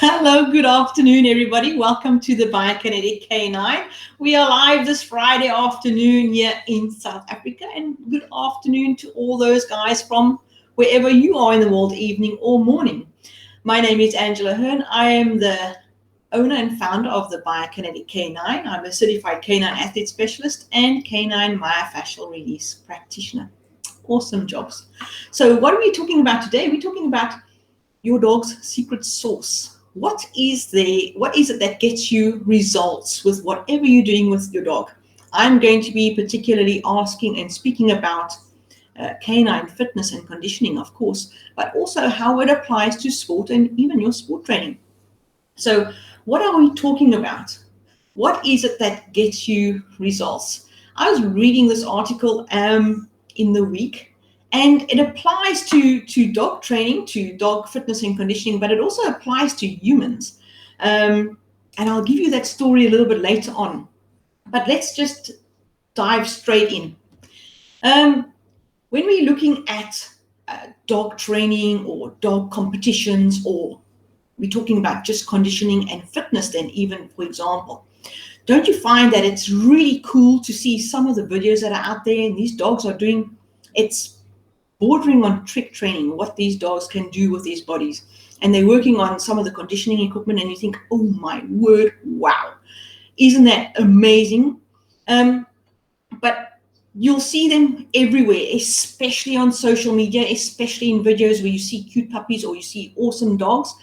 Hello, good afternoon, everybody. Welcome to the Biokinetic K9. We are live this Friday afternoon here in South Africa, and good afternoon to all those guys from wherever you are in the world, evening or morning. My name is Angela Hearn. I am the owner and founder of the Biokinetic K9. I'm a certified K9 athlete specialist and K9 myofascial release practitioner. Awesome jobs. So what are we talking about today? We're talking about your dog's secret sauce. What is it that gets you results with whatever you're doing with your dog? I'm going to be particularly asking and speaking about canine fitness and conditioning, of course, but also how it applies to sport and even your sport training. So what are we talking about? What is it that gets you results? I was reading this article in the week, and it applies to dog training, to dog fitness and conditioning, but it also applies to humans. And I'll give you that story a little bit later on. But let's just dive straight in. When we're looking at dog training or dog competitions, or we're talking about just conditioning and fitness, then even, for example, don't you find that it's really cool to see some of the videos that are out there and these dogs are doing? It's bordering on trick training, what these dogs can do with these bodies. And they're working on some of the conditioning equipment, and you think, oh my word, wow, isn't that amazing? But you'll see them everywhere, especially on social media, especially in videos where you see cute puppies or you see awesome dogs.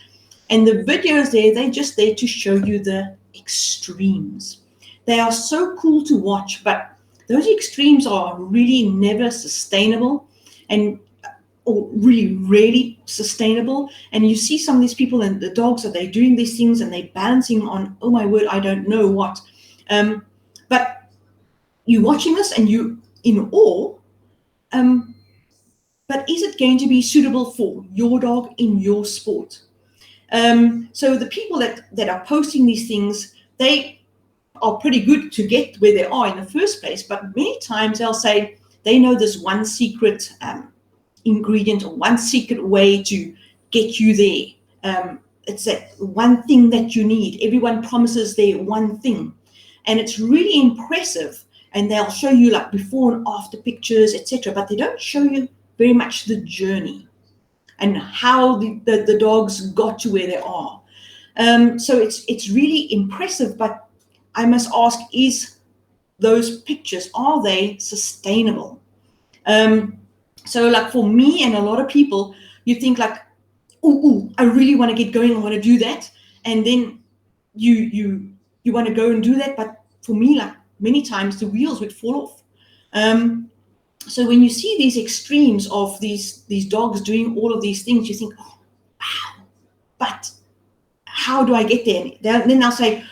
And the videos there, they're just there to show you the extremes. They are so cool to watch, but those extremes are really never sustainable, and or really rarely sustainable. And you see some of these people and the dogs that they're doing these things and they're balancing on, oh my word, I don't know what. But you're watching this and you in awe. But is it going to be suitable for your dog in your sport? So the people that are posting these things, they are pretty good to get where they are in the first place. But many times they'll say they know this one secret ingredient or one secret way to get you there. It's that one thing that you need. Everyone promises their one thing, and it's really impressive. And they'll show you like before and after pictures, etc. But they don't show you very much the journey and how the dogs got to where they are. So it's really impressive. But I must ask: is those pictures, are they sustainable? So like for me and a lot of people, you think like, oh, I really want to get going. I want to do that. And then you want to go and do that. But for me, like many times the wheels would fall off. So when you see these extremes of these dogs doing all of these things, you think, oh, wow, but how do I get there? And then they'll say,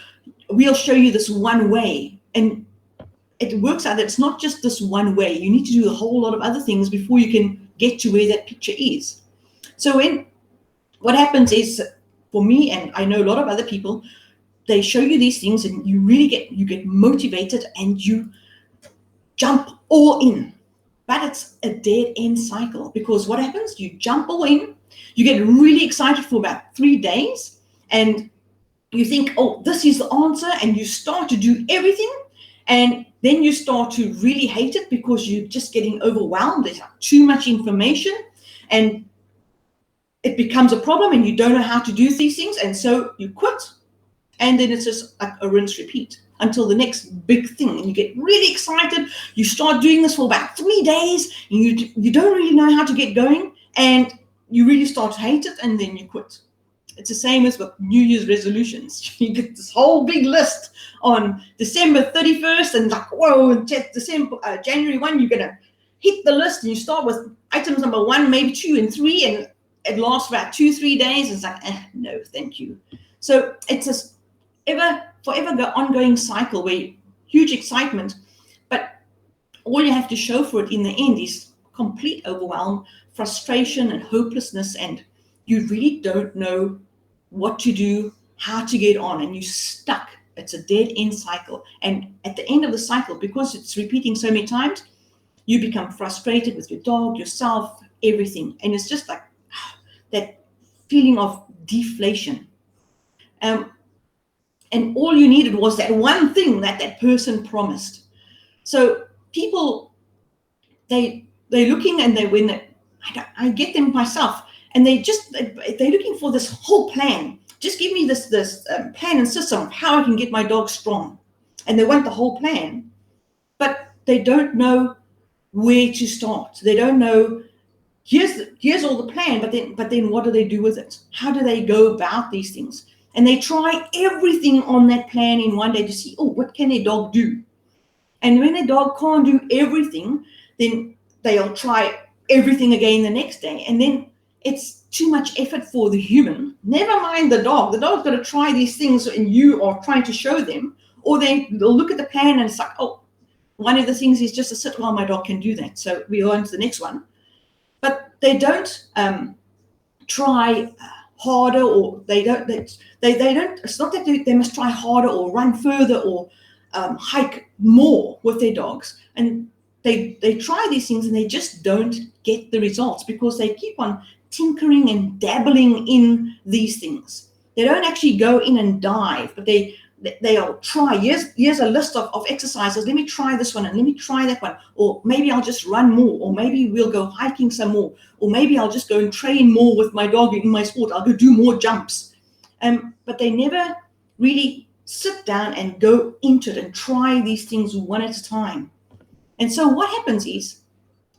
we'll show you this one way. And it works out that it's not just this one way. You need to do a whole lot of other things before you can get to where that picture is. So what happens is, for me, and I know a lot of other people, they show you these things and you really get motivated and you jump all in. But it's a dead end cycle, because what happens? You jump all in, you get really excited for about 3 days, and you think, oh, this is the answer, and you start to do everything. And then you start to really hate it because you're just getting overwhelmed. There's too much information and it becomes a problem and you don't know how to do these things. And so you quit. And then it's just like a rinse repeat until the next big thing. And you get really excited. You start doing this for about 3 days and you don't really know how to get going. And you really start to hate it, and then you quit. It's the same as with New Year's resolutions. You get this whole big list on December 31st, and like, whoa, January 1, you're going to hit the list, and you start with items number 1, maybe 2 and 3, and it lasts about 2-3 days. It's like, no, thank you. So it's this forever ongoing cycle where huge excitement, but all you have to show for it in the end is complete overwhelm, frustration, and hopelessness, and you really don't know what to do, how to get on, and you're stuck. It's a dead end cycle. And at the end of the cycle, because it's repeating so many times, you become frustrated with your dog, yourself, everything. And it's just like that feeling of deflation. And all you needed was that one thing that that person promised. So people, they're looking, and I get them myself, and they're looking for this whole plan. Just give me this plan and system of how I can get my dog strong, and they want the whole plan, but they don't know where to start. They don't know. Here's all the plan, but then what do they do with it? How do they go about these things? And they try everything on that plan in one day to see, what can their dog do? And when their dog can't do everything, then they'll try everything again the next day. And then it's too much effort for the human. Never mind the dog. The dog's got to try these things, and you are trying to show them. Or they'll look at the plan and it's like, one of the things is just to sit, well, my dog can do that. So we go on to the next one. But they don't try harder, or they don't. It's not that they must try harder or run further or hike more with their dogs. And they try these things, and they just don't get the results because they keep on tinkering and dabbling in these things. They don't actually go in and dive, but they'll try. Here's a list of exercises. Let me try this one, and let me try that one. Or maybe I'll just run more, or maybe we'll go hiking some more, or maybe I'll just go and train more with my dog in my sport. I'll go do more jumps. But they never really sit down and go into it and try these things one at a time. And so what happens is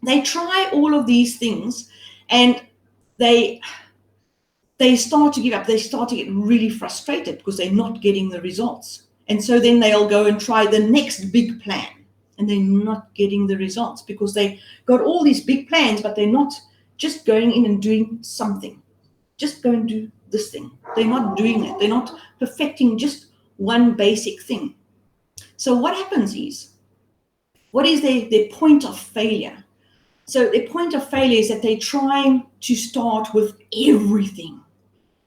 they try all of these things, and they start to give up. They start to get really frustrated because they're not getting the results. And so then they'll go and try the next big plan, and they're not getting the results because they got all these big plans, but they're not just going in and doing something. Just go and do this thing. They're not doing it. They're not perfecting just one basic thing. So what happens is, what is their point of failure? So their point of failure is that they're trying to start with everything.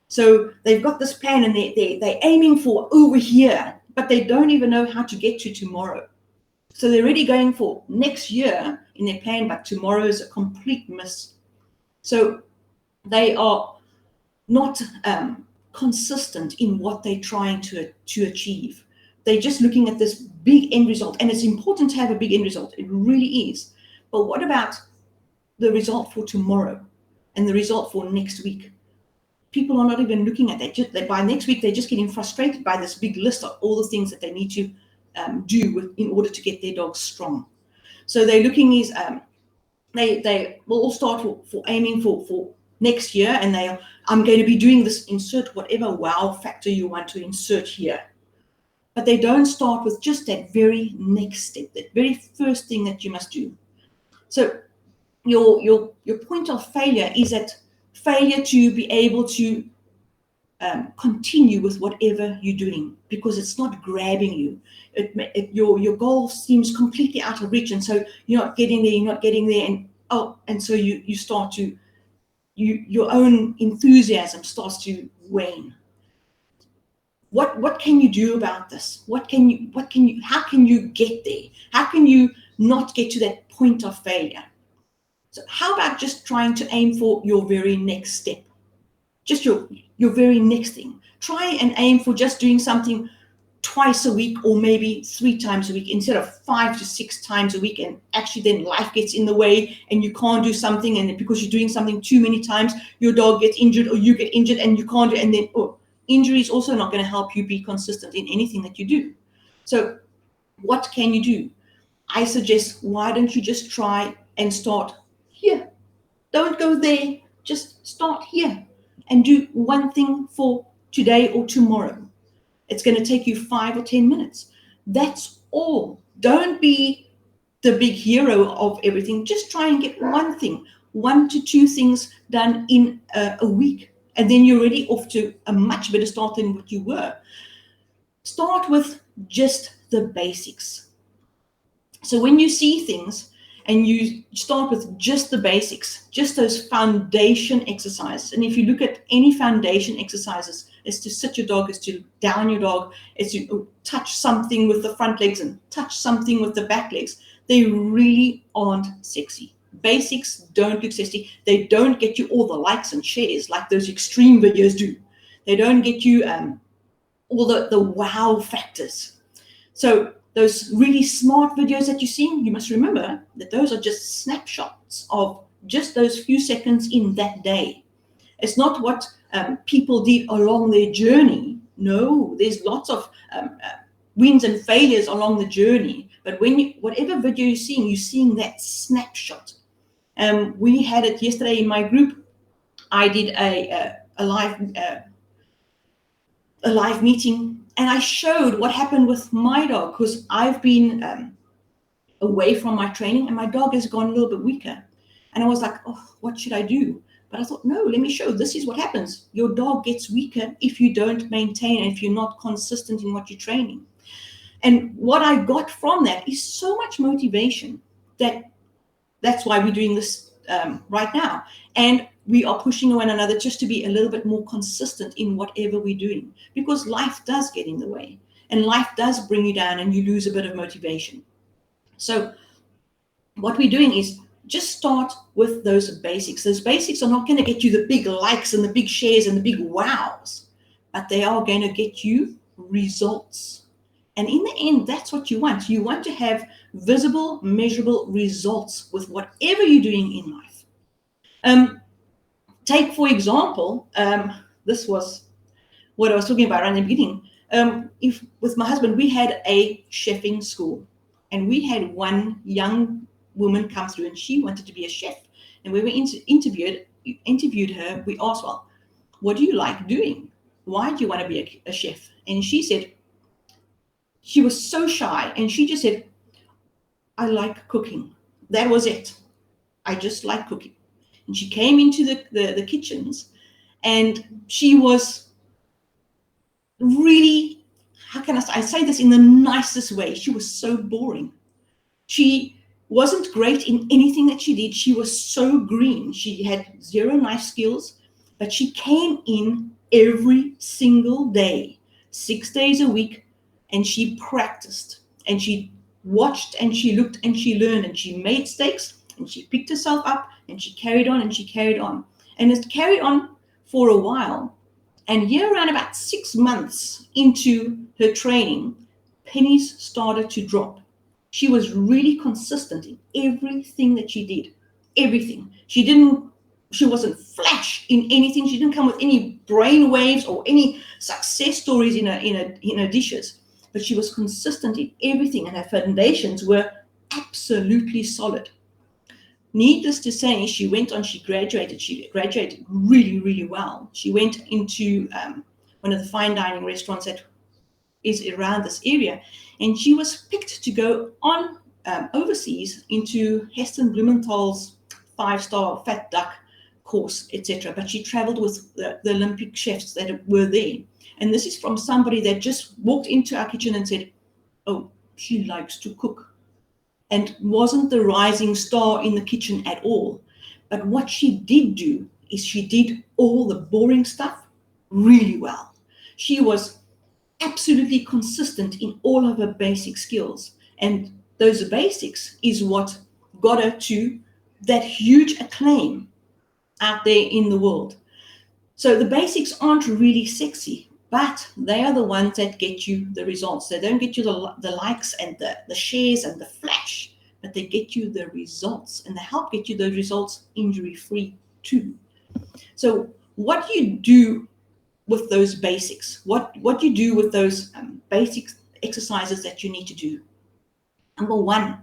So they've got this plan, and they're aiming for over here, but they don't even know how to get to tomorrow. So they're already going for next year in their plan, but tomorrow is a complete miss. So they are not consistent in what they're trying to achieve. They're just looking at this big end result, and it's important to have a big end result. It really is. But what about the result for tomorrow and the result for next week? People are not even looking at that. By next week, they're just getting frustrated by this big list of all the things that they need to do in order to get their dogs strong. So they're looking is they will all start for aiming for next year, and I'm going to be doing this. Insert whatever wow factor you want to insert here, but they don't start with just that very next step, that very first thing that you must do. So your point of failure is that failure to be able to continue with whatever you're doing, because it's not grabbing you. Your goal seems completely out of reach, and so you're not getting there, and so you start to your own enthusiasm starts to wane. What can you do about this? How can you get there? How can you not get to that point of failure? So how about just trying to aim for your very next step? Just your very next thing. Try and aim for just doing something twice a week, or maybe 3 times a week, instead of 5 to 6 times a week. And actually then life gets in the way, and you can't do something, and because you're doing something too many times, your dog gets injured, or you get injured, and you can't do, and then injury is also not going to help you be consistent in anything that you do. So what can you do? I suggest, why don't you just try and start here? Don't go there, just start here and do one thing for today or tomorrow. It's going to take you 5 or 10 minutes. That's all. Don't be the big hero of everything. Just try and get one thing, 1 to 2 things done in a week, and then you're already off to a much better start than what you were. Start with just the basics. So when you see things and you start with just the basics, just those foundation exercises, and if you look at any foundation exercises, is to sit your dog, is to down your dog, is to touch something with the front legs and touch something with the back legs. They really aren't sexy. Basics don't look sexy. They don't get you all the likes and shares like those extreme videos do. They don't get you all the wow factors. So those really smart videos that you're seeing, you must remember that those are just snapshots of just those few seconds in that day. It's not what people did along their journey. No, there's lots of wins and failures along the journey. But whatever video you're seeing that snapshot. We had it yesterday in my group. I did a live meeting, and I showed what happened with my dog, because I've been away from my training and my dog has gone a little bit weaker. And I was like, oh, what should I do? But I thought, no, let me show. This is what happens. Your dog gets weaker if you don't maintain and if you're not consistent in what you're training. And what I got from that is so much motivation that's why we're doing this right now. And we are pushing one another just to be a little bit more consistent in whatever we're doing, because life does get in the way and life does bring you down and you lose a bit of motivation. So what we're doing is just start with those basics. Those basics are not going to get you the big likes and the big shares and the big wows, but they are going to get you results. And in the end, that's what you want. You want to have visible, measurable results with whatever you're doing in life. Take, for example, this was what I was talking about right in the beginning. If with my husband, we had a chefing school, and we had one young woman come through, and she wanted to be a chef. And when we interviewed her, we asked, well, what do you like doing? Why do you want to be a chef? And she said, she was so shy, and she just said, I like cooking. That was it. I just like cooking. And she came into the kitchens, and she was really, how can I say this in the nicest way? She was so boring. She wasn't great in anything that she did. She was so green. She had zero knife skills, but she came in every single day, 6 days a week, and she practiced, and she watched, and she looked, and she learned, and she made mistakes, and she picked herself up, and she carried on, and she carried on. And it carried on for a while. And here, around about 6 months into her training, pennies started to drop. She was really consistent in everything that she did. Everything. She wasn't flash in anything. She didn't come with any brain waves or any success stories in her dishes. But she was consistent in everything, and her foundations were absolutely solid. Needless to say, she went on, she graduated really, really well. She went into one of the fine dining restaurants that is around this area, and she was picked to go on overseas into Heston Blumenthal's 5-star fat duck course, etc. But she traveled with the Olympic chefs that were there. And this is from somebody that just walked into our kitchen and said, oh, she likes to cook. And wasn't the rising star in the kitchen at all. But what she did do is she did all the boring stuff really well. She was absolutely consistent in all of her basic skills. And those basics is what got her to that huge acclaim out there in the world. So the basics aren't really sexy, but they are the ones that get you the results. They don't get you the likes and the shares and the flash, but they get you the results, and they help get you those results injury-free too. So what you do with those basics, what you do with those basic exercises that you need to do. Number one,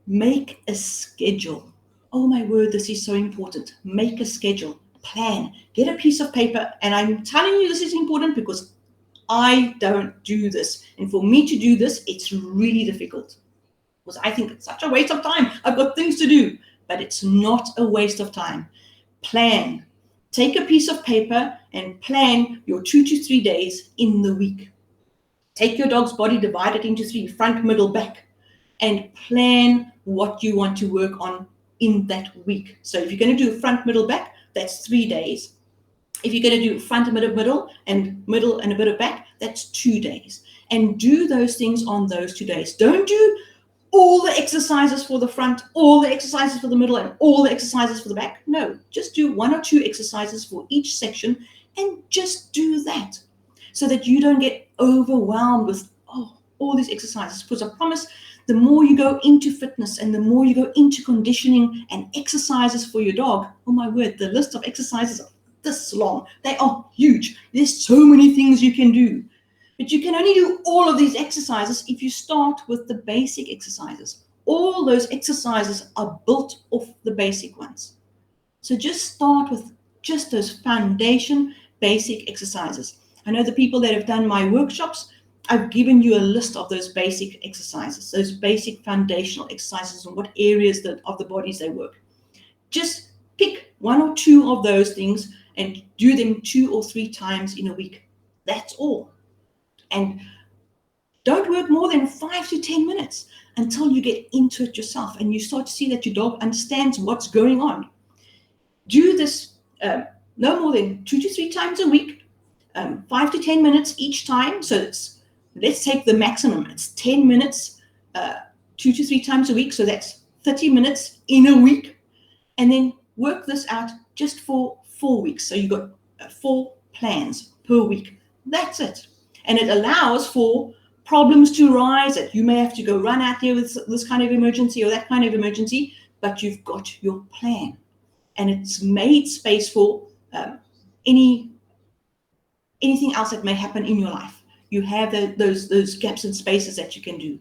make a schedule. Oh my word, this is so important. Make a schedule. Plan, get a piece of paper, and I'm telling you this is important because I don't do this, and for me to do this, it's really difficult because I think it's such a waste of time. I've got things to do, but it's not a waste of time. Plan. Take a piece of paper and plan your 2 to 3 days in the week. Take your dog's body, divide it into 3, front, middle, back, and plan what you want to work on in that week. So if you're going to do front, middle, back, that's 3 days. If you're going to do front, middle, and a bit of back, that's 2 days. And do those things on those 2 days. Don't do all the exercises for the front, all the exercises for the middle, and all the exercises for the back. No, just do 1 or 2 exercises for each section and just do that. so that you don't get overwhelmed with all these exercises. Because I promise, the more you go into fitness and the more you go into conditioning and exercises for your dog, oh my word, the list of exercises are this long. They are huge. There's so many things you can do. But you can only do all of these exercises if you start with the basic exercises. All those exercises are built off the basic ones. So just start with just those foundation basic exercises. I know the people that have done my workshops, I've given you a list of those basic exercises, those basic foundational exercises and what areas of the bodies they work. Just pick 1 or 2 of those things and do them 2 or 3 times in a week. That's all. And don't work more than 5 to 10 minutes until you get into it yourself and you start to see that your dog understands what's going on. Do this no more than 2 to 3 times a week, 5 to 10 minutes each time. So let's take the maximum. It's 10 minutes, 2 to 3 times a week. So that's 30 minutes in a week. And then work this out just for 4 weeks. So you've got 4 plans per week. That's it. And it allows for problems to arise that you may have to go run out there with this kind of emergency or that kind of emergency, but you've got your plan. And it's made space for anything else that may happen in your life. You have those gaps and spaces that you can do.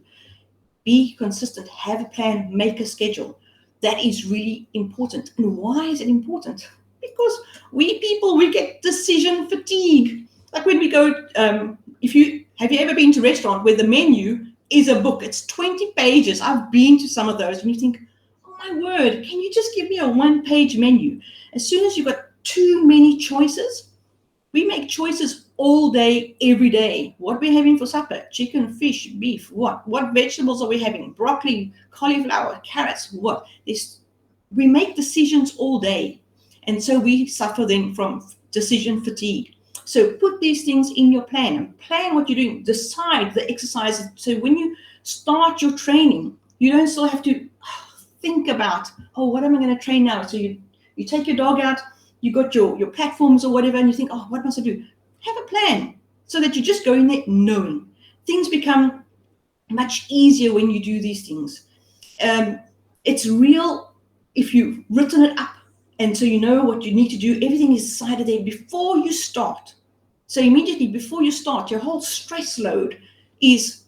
Be consistent, have a plan, make a schedule. That is really important. And why is it important? Because we people, we get decision fatigue. Like when we go, have you ever been to a restaurant where the menu is a book? It's 20 pages. I've been to some of those, and you think, oh my word, can you just give me a 1-page menu? As soon as you've got too many choices, we make choices all day, every day. What we're having for supper, chicken, fish, beef, what vegetables are we having? Broccoli, cauliflower, carrots, what? We make decisions all day. And so we suffer then from decision fatigue. So put these things in your plan and plan what you're doing. Decide the exercises. So when you start your training, you don't still have to think about, what am I going to train now? So you take your dog out, you got your platforms or whatever, and you think, what must I do? Have a plan so that you just go in there knowing. Things become much easier when you do these things. It's real if you've written it up, and so you know what you need to do. Everything is decided there before you start. So immediately before you start, your whole stress load is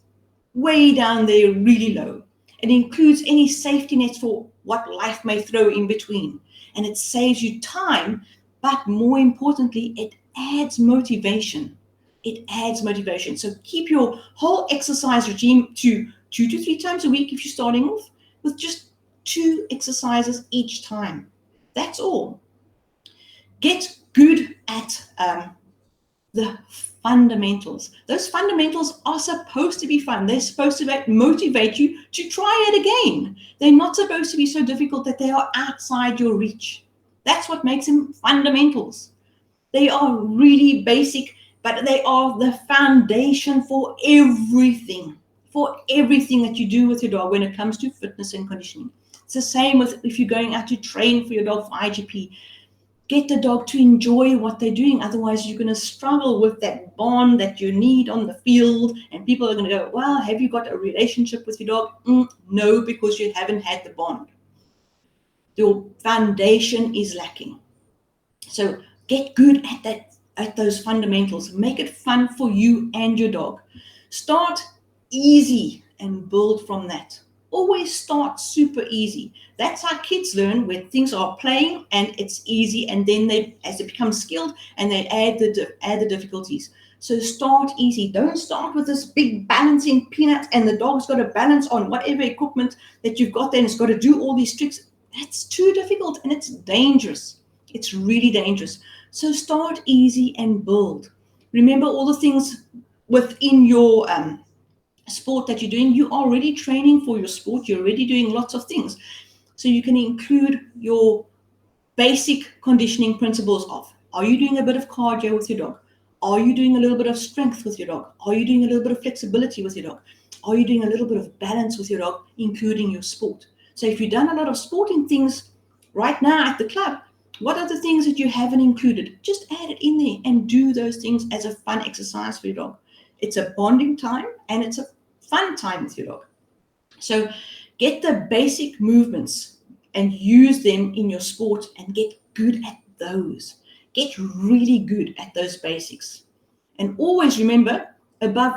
way down there, really low. It includes any safety nets for what life may throw in between. And it saves you time, but more importantly, it adds motivation. It adds motivation. So keep your whole exercise regime to 2 to 3 times a week if you're starting off, with just 2 exercises each time. That's all. Get good at the fundamentals. Those fundamentals are supposed to be fun. They're supposed to motivate you to try it again. They're not supposed to be so difficult that they are outside your reach. That's what makes them fundamentals. They are really basic, but they are the foundation for everything that you do with your dog when it comes to fitness and conditioning. It's the same with if you're going out to train for your dog for IGP. Get the dog to enjoy what they're doing. Otherwise, you're going to struggle with that bond that you need on the field. And people are going to go, well, have you got a relationship with your dog? No, because you haven't had the bond. Your foundation is lacking. So get good at those fundamentals. Make it fun for you and your dog. Start easy and build from that. Always start super easy. That's how kids learn, when things are playing and it's easy, and then as they become skilled, and they add the difficulties. So start easy. Don't start with this big balancing peanut and the dog's got to balance on whatever equipment that you've got there and it's got to do all these tricks. That's too difficult and it's dangerous. It's really dangerous. So start easy and build. Remember all the things within your sport that you're doing. You're already training for your sport. You're already doing lots of things. So you can include your basic conditioning principles of, are you doing a bit of cardio with your dog? Are you doing a little bit of strength with your dog? Are you doing a little bit of flexibility with your dog? Are you doing a little bit of balance with your dog, including your sport? So if you've done a lot of sporting things right now at the club, What are the things that you haven't included? Just add it in there and do those things as a fun exercise for your dog. It's a bonding time and it's a fun time with your dog. So get the basic movements and use them in your sport and get good at those. Get really good at those basics. And always remember, above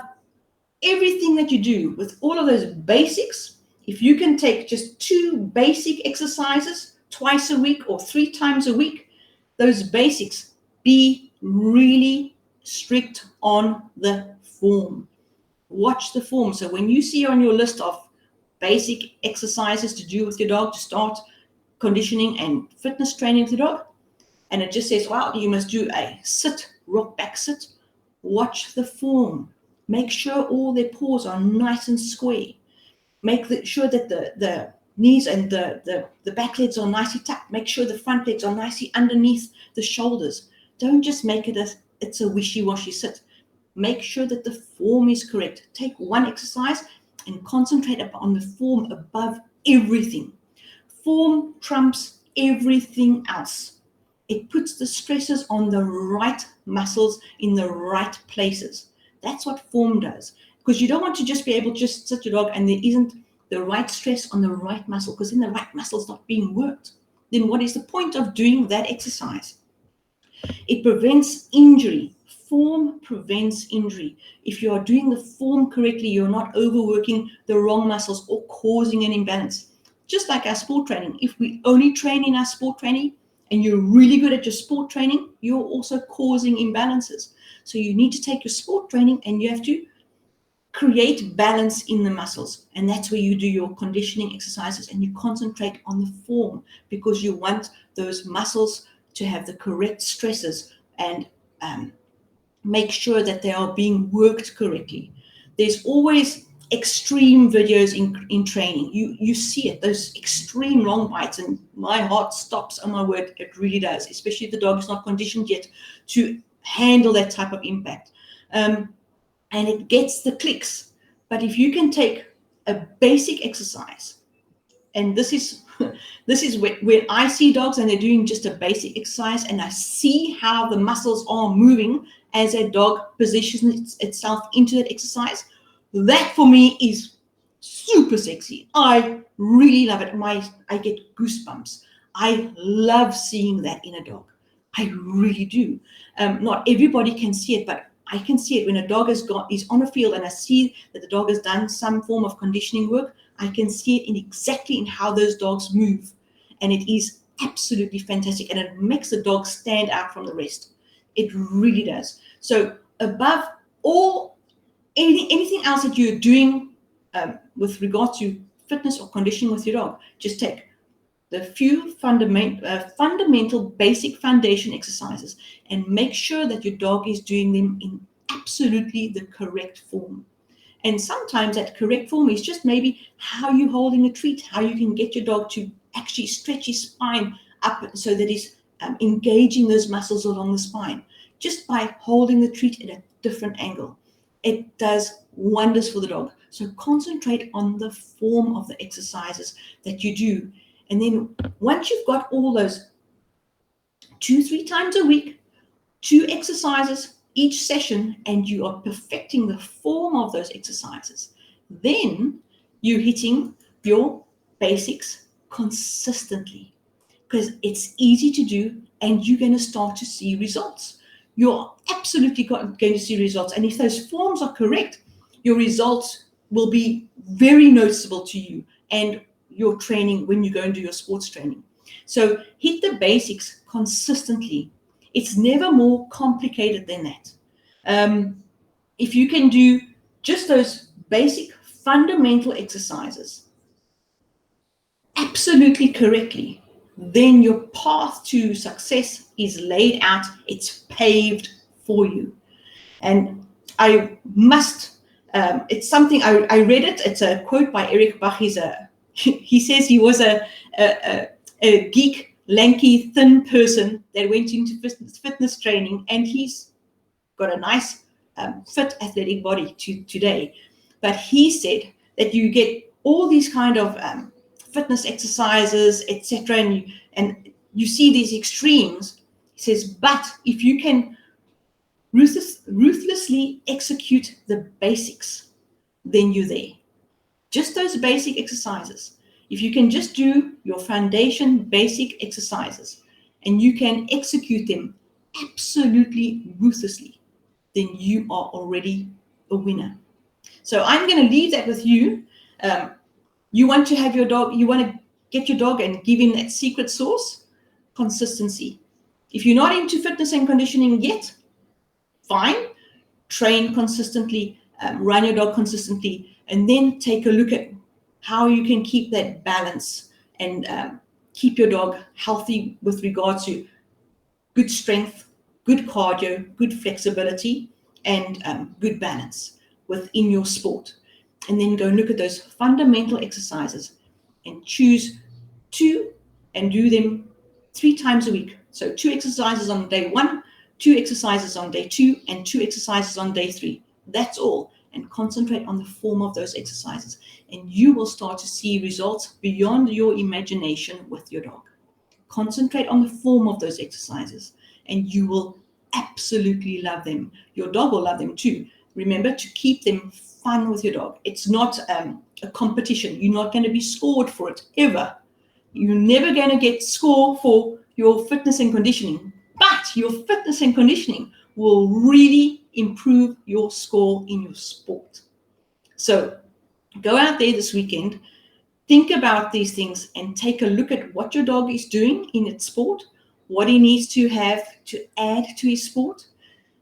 everything that you do with all of those basics, if you can take just 2 basic exercises twice a week or 3 times a week, those basics, be really strict on the form. Watch the form. So when you see on your list of basic exercises to do with your dog to start conditioning and fitness training with your dog, and it just says, wow, you must do a sit, rock back sit, watch the form. Make sure all their paws are nice and square. Make sure that the knees and the back legs are nicely tucked. Make sure the front legs are nicely underneath the shoulders. Don't just make it it's a wishy-washy sit. Make sure that the form is correct. Take one exercise and concentrate on the form above everything. Form trumps everything else. It puts the stresses on the right muscles in the right places. That's what form does. Because you don't want to just be able to just sit your dog and there isn't the right stress on the right muscle, because then the right muscle is not being worked. Then what is the point of doing that exercise? It prevents injury. Form prevents injury. If you are doing the form correctly, you're not overworking the wrong muscles or causing an imbalance. Just like our sport training, if we only train in our sport training and you're really good at your sport training, you're also causing imbalances. So you need to take your sport training and you have to create balance in the muscles. And that's where you do your conditioning exercises and you concentrate on the form, because you want those muscles to have the correct stresses and make sure that they are being worked correctly. There's always extreme videos in training. You see it, those extreme long bites, and my heart stops. Oh my word, it really does, especially if the dog is not conditioned yet to handle that type of impact. And it gets the clicks. But if you can take a basic exercise, and this is where I see dogs and they're doing just a basic exercise and I see how the muscles are moving as a dog positions itself into that exercise, that for me is super sexy. I really love it. I get goosebumps. I love seeing that in a dog. I really do. Not everybody can see it, but I can see it when a dog is on a field and I see that the dog has done some form of conditioning work. I can see it exactly in how those dogs move. And it is absolutely fantastic. And it makes the dog stand out from the rest. It really does. So above all, anything else that you're doing with regard to fitness or conditioning with your dog, just take the few fundamental basic foundation exercises and make sure that your dog is doing them in absolutely the correct form. And sometimes that correct form is just maybe how you're holding a treat, how you can get your dog to actually stretch his spine up so that he's engaging those muscles along the spine, just by holding the treat at a different angle. It does wonders for the dog. So concentrate on the form of the exercises that you do. And then once you've got all those 2-3 times a week, 2 exercises each session, and you are perfecting the form of those exercises, then you're hitting your basics consistently, because it's easy to do and you're going to start to see results. You're absolutely going to see results. And if those forms are correct, your results will be very noticeable to you and your training when you go and do your sports training. So hit the basics consistently. It's never more complicated than that. If you can do just those basic fundamental exercises absolutely correctly, then your path to success is laid out. It's paved for you. And I must, it's something, I read it. It's a quote by Eric Bach. He says he was a geek, lanky, thin person that went into fitness training, and he's got a nice, fit, athletic body today. But he said that you get all these kind of fitness exercises, etc., and you see these extremes. He says, but if you can ruthlessly execute the basics, then you're there. Just those basic exercises. If you can just do your foundation basic exercises and you can execute them absolutely ruthlessly, then you are already a winner. So I'm going to leave that with you. You want to have your dog, you want to get your dog and give him that secret sauce, consistency. If you're not into fitness and conditioning yet, fine, train consistently, run your dog consistently, and then take a look at how you can keep that balance and keep your dog healthy with regards to good strength, good cardio, good flexibility, and good balance within your sport. And then go and look at those fundamental exercises and choose 2 and do them 3 times a week. So 2 exercises on day 1, 2 exercises on day 2, and 2 exercises on day 3. That's all. And concentrate on the form of those exercises. And you will start to see results beyond your imagination with your dog. Concentrate on the form of those exercises, and you will absolutely love them. Your dog will love them too. Remember to keep them fun with your dog. It's not a competition. You're not going to be scored for it ever. You're never going to get score for your fitness and conditioning, but your fitness and conditioning will really improve your score in your sport. So go out there this weekend, think about these things and take a look at what your dog is doing in its sport, what he needs to have to add to his sport,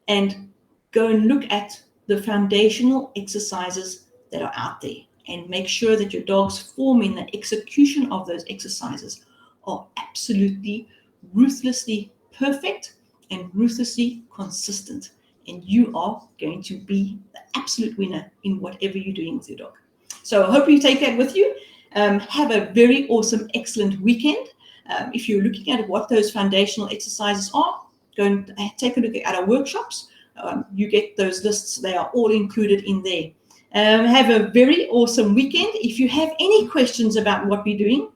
and go and look at the foundational exercises that are out there and make sure that your dog's form in the execution of those exercises are absolutely ruthlessly perfect and ruthlessly consistent. And you are going to be the absolute winner in whatever you're doing with your dog. So I hope you take that with you. Have a very awesome, excellent weekend. If you're looking at what those foundational exercises are, go and take a look at our workshops. You get those lists. They are all included in there. Have a very awesome weekend. If you have any questions about what we're doing,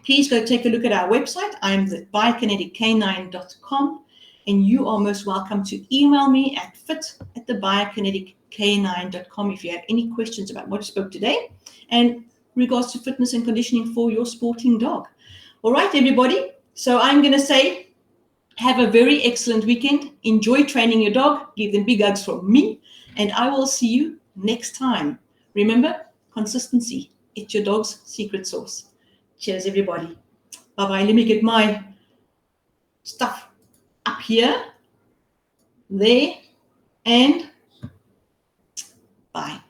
please go take a look at our website. I'm the biokineticcanine.com, and you are most welcome to email me at fit@thebiokineticcanine.com if you have any questions about what I spoke today and regards to fitness and conditioning for your sporting dog. All right, everybody. So I'm going to say, have a very excellent weekend. Enjoy training your dog. Give them big hugs from me. And I will see you next time. Remember, consistency. It's your dog's secret sauce. Cheers, everybody. Bye-bye. Let me get my stuff up here, there, and bye.